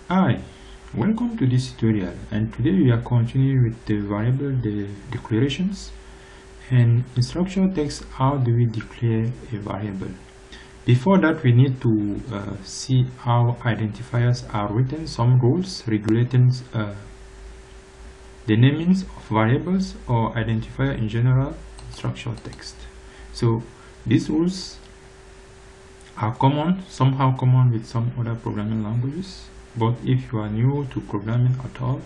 Hi, welcome to this tutorial, and today we are continuing with the variable declarations. And in structured text, how do we declare a variable? Before that, we need to see how identifiers are written, some rules regulating the namings of variables or identifier in general in structured text. So these rules are common, somehow common with some other programming languages. But if you are new to programming at all,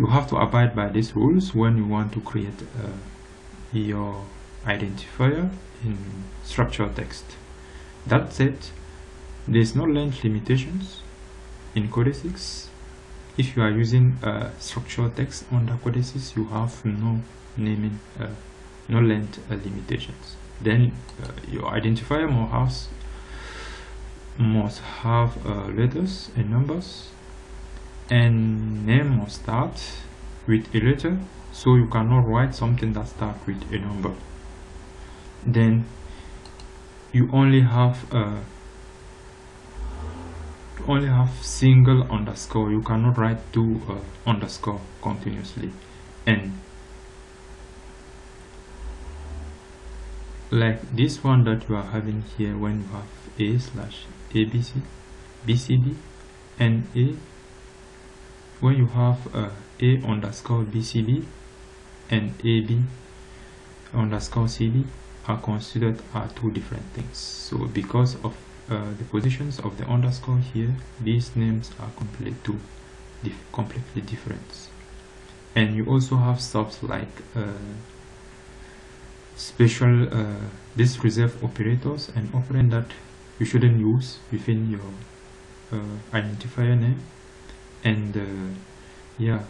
you have to abide by these rules when you want to create your identifier in structured text. That said, there is no length limitations in Codesys. If you are using structured text under Codesys, you have no naming, no length limitations. Then your identifier must have letters and numbers, and name must start with a letter, so you cannot write something that starts with a number. Then you only have single underscore. You cannot write two underscore continuously. And like this one that you are having here, when you have a/abc, bcd, and a, when you have a underscore bcd and ab underscore cd are considered two different things. So because of the positions of the underscore here, these names are completely different. And you also have stuff like special this reserve operators and operand that you shouldn't use within your identifier name. And yeah,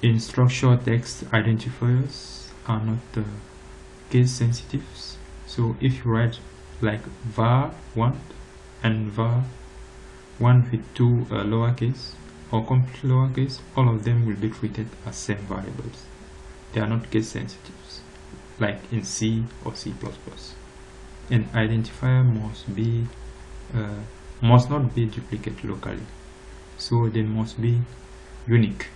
in structured text, identifiers are not case sensitive. So if you write like var1 and var1 with two lowercase or complete lowercase, all of them will be treated as same variables. They are not case sensitive like in C or C++. An identifier must not be duplicated locally, so they must be unique.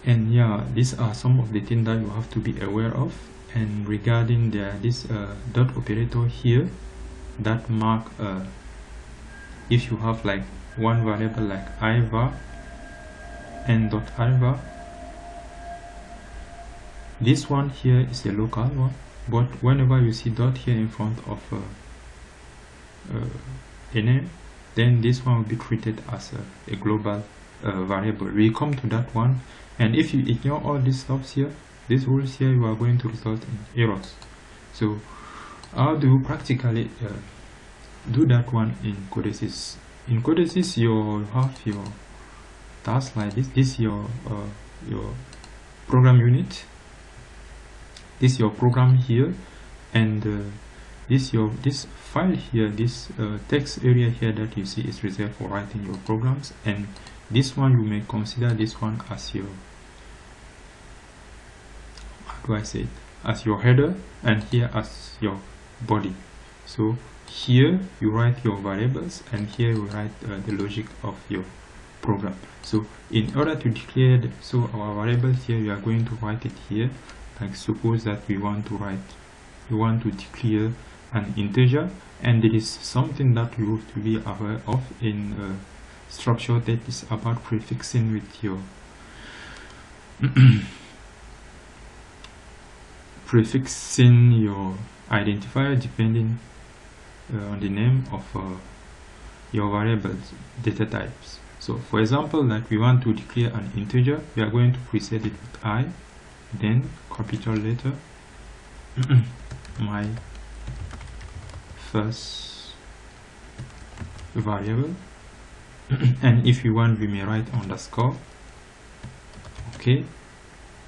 And yeah, these are some of the things that you have to be aware of. And regarding this dot operator here that mark if you have like one variable like ivar and dot ivar, this one here is a local one, but whenever you see dot here in front of a name, then this one will be treated as a global variable. We come to that one. And if you ignore all these stuffs here, these rules here, you are going to result in errors. So how do you practically do that one in Codesys? In Codesys, you have your task like this. This is your program unit. This is your program here, and this file here, this text area here that you see is reserved for writing your programs. And this one, you may consider this one as your, how do I say it, as your header, and here as your body. So here you write your variables, and here you write the logic of your program. So in order to declare our variables here, we are going to write it here. Like suppose that we want to declare an integer, and it is something that you have to be aware of in structure that is about prefixing with your prefixing your identifier depending on the name of your variables data types. So for example, like we want to declare an integer, we are going to precede it with I, then capital letter my first variable. And if you want, we may write underscore. Okay,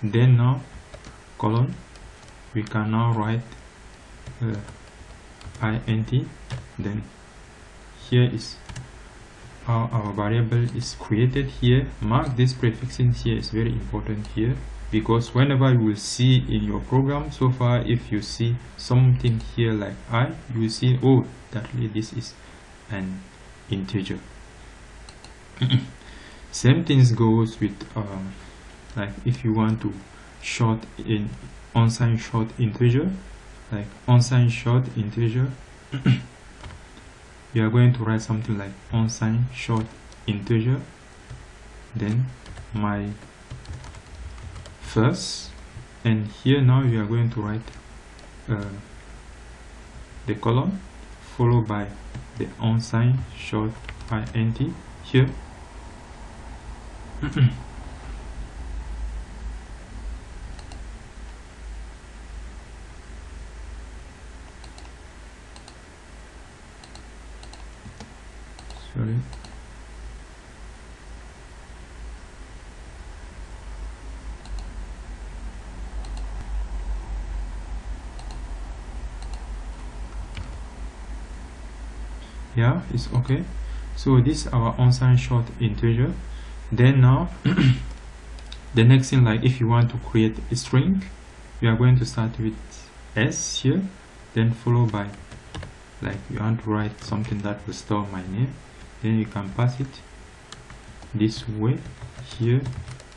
then now colon, we can now write int. Then here is how our variable is created here. Mark this prefixing here is very important here, because whenever you will see in your program so far, if you see something here like I, you will see, oh, that this is an integer. Same things goes with like if you want to short in unsigned short integer, like unsigned short integer, you are going to write something like unsigned short integer, then my first, and here now you are going to write the colon followed by the unsigned short int here. Sorry. Yeah, it's okay. So this is our unsigned short integer. Then now the next thing, like if you want to create a string, you are going to start with s here, then followed by, like you want to write something that will store my name, then you can pass it this way here,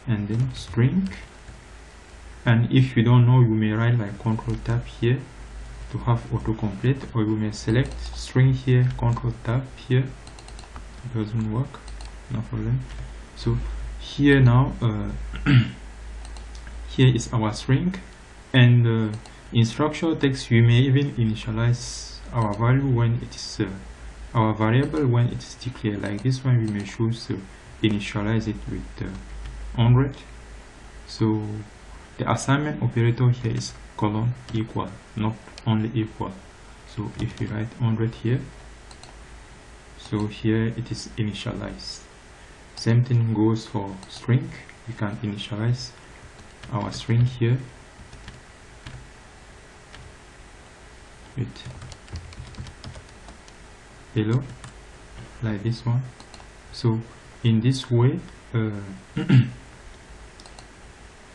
and then string. And if you don't know, you may write like Control Tab here to have autocomplete, or you may select string here, Control Tab here. It doesn't work, no problem. So here now here is our string, and in structure text we may even initialize our value when it is our variable when it is declared. Like this one, we may choose to initialize it with 100. So the assignment operator here is colon equal, not only equal. So if we write 100 here, so here it is initialized. Same thing goes for string. We can initialize our string here with hello, like this one. So in this way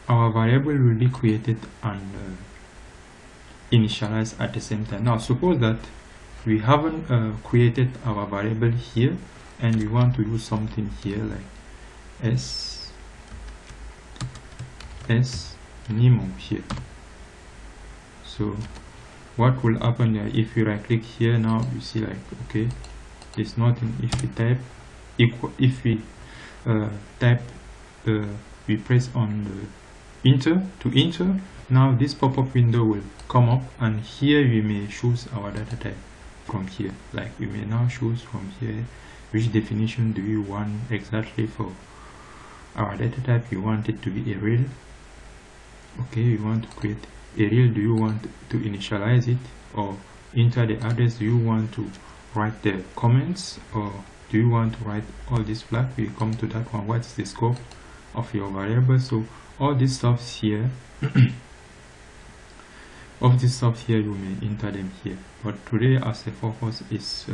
our variable will be created and initialized at the same time. Now suppose that we haven't created our variable here, and we want to use something here like s Nemo here. So what will happen there? If you right click here, now you see like, okay, there's nothing. If we type equal, if we type we press on the enter to enter, now this pop-up window will come up, and here we may choose our data type from here. Like we may now choose from here which definition do you want exactly for our data type. You want it to be a real, okay, you want to create a real. Do you want to initialize it or enter the address? Do you want to write the comments, or do you want to write all this flag? We come to that one. What's the scope of your variable? So all this stuff here of this stuff here, you may enter them here, but today as a focus is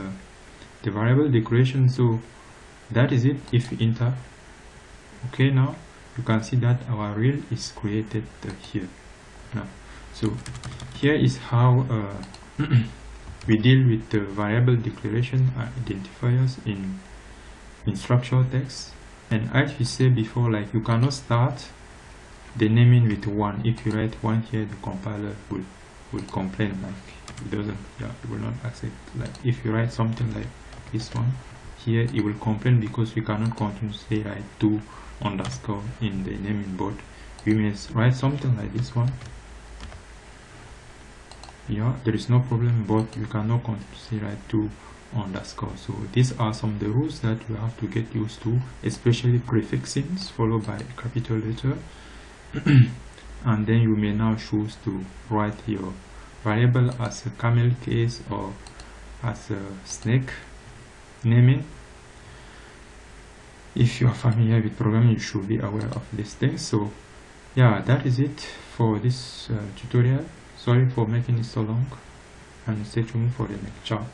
the variable declaration. So that is it. If we enter, okay, now you can see that our real is created here now. So here is how we deal with the variable declaration identifiers in structural text. And as we said before, like you cannot start the naming with 1. If you write 1 here, the compiler will complain, like it doesn't, yeah, it will not accept. Like if you write something like this one here, it will complain because we cannot continuously write 2 underscore in the naming board. We may write something like this one, yeah, there is no problem, but you cannot continuously write 2 underscore. So these are some of the rules that you have to get used to, especially prefixing followed by a capital letter. And then you may now choose to write your variable as a camel case or as a snake naming. If you are familiar with programming, you should be aware of these things. So yeah, that is it for this tutorial. Sorry for making it so long, and stay tuned for the next chapter.